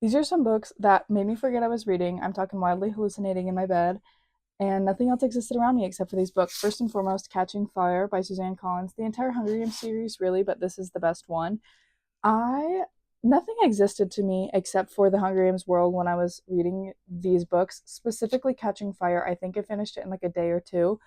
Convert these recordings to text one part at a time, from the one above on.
These are some books that made me forget I was reading. I'm talking wildly hallucinating in my bed, and nothing else existed around me except for these books. First and foremost, Catching Fire by Suzanne Collins. The entire Hunger Games series, really, but this is the best one. I Nothing existed to me except for the Hunger Games world when I was reading these books, specifically Catching Fire. I think I finished it in like a day or two.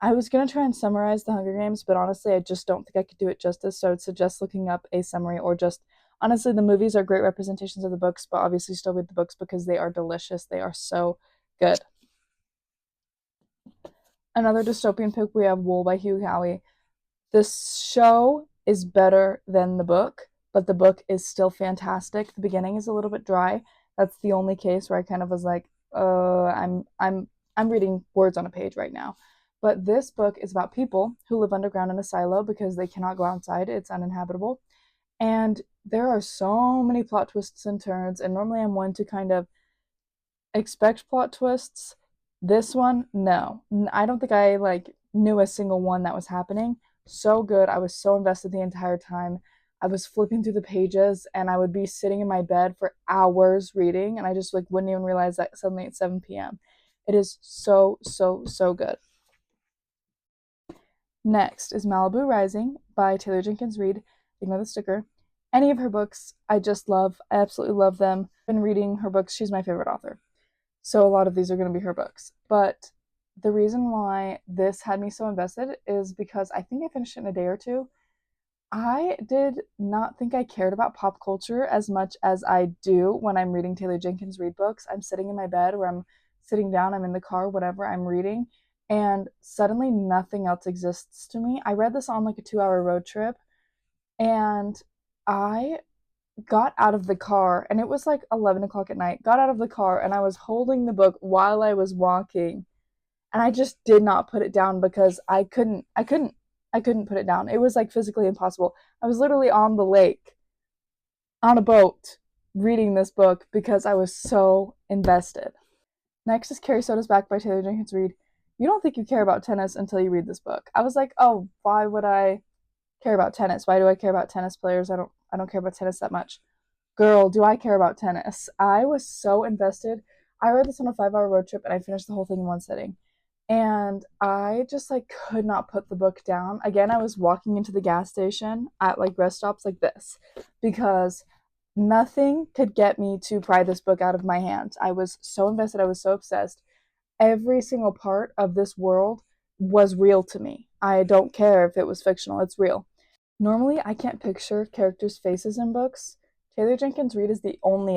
I was gonna try and summarize the Hunger Games, but honestly, I just don't think I could do it justice. So I'd suggest looking up a summary or just honestly, the movies are great representations of the books, but obviously still read the books because they are delicious. They are so good. Another dystopian pick we have Wool by Hugh Howey. This show is better than the book, but the book is still fantastic. The beginning is a little bit dry. That's the only case where I kind of was like, I'm reading words on a page right now. But this book is about people who live underground in a silo because they cannot go outside. It's uninhabitable. And there are so many plot twists and turns, and normally I'm one to kind of expect plot twists. This one, no. I don't think I like knew a single one that was happening. So good. I was so invested the entire time. I was flipping through the pages and I would be sitting in my bed for hours reading and I just like wouldn't even realize that suddenly it's 7 p.m. It is so good. Next is Malibu Rising by Taylor Jenkins Reid. Ignore the sticker. Any of her books I just love. I absolutely love them. I've been reading her books. She's my favorite author. So a lot of these are going to be her books. But the reason why this had me so invested is because I think I finished it in a day or two. I did not think I cared about pop culture as much as I do when I'm reading Taylor Jenkins Reid books. I'm sitting in my bed or I'm sitting down, I'm in the car, whatever, I'm reading, and suddenly nothing else exists to me. I read this on like a 2 hour road trip, and I got out of the car and it was like 11 o'clock at night, got out of the car and I was holding the book while I was walking and I just did not put it down because I couldn't put it down. It was like physically impossible. I was literally on the lake on a boat reading this book because I was so invested. Next is Carrie Soda's Back by Taylor Jenkins Reid. You don't think you care about tennis until you read this book. I was like, oh, why would I care about tennis? Why do I care about tennis players? I don't care about tennis that much. Girl, do I care about tennis. I was so invested. I read this on a 5 hour road trip and I finished the whole thing in one sitting. And I just like could not put the book down. Again, I was walking into the gas station at like rest stops like this because nothing could get me to pry this book out of my hands. I was so invested, I was so obsessed. Every single part of this world was real to me. I don't care if it was fictional, it's real. Normally, I can't picture characters' faces in books. Taylor Jenkins Reid is the only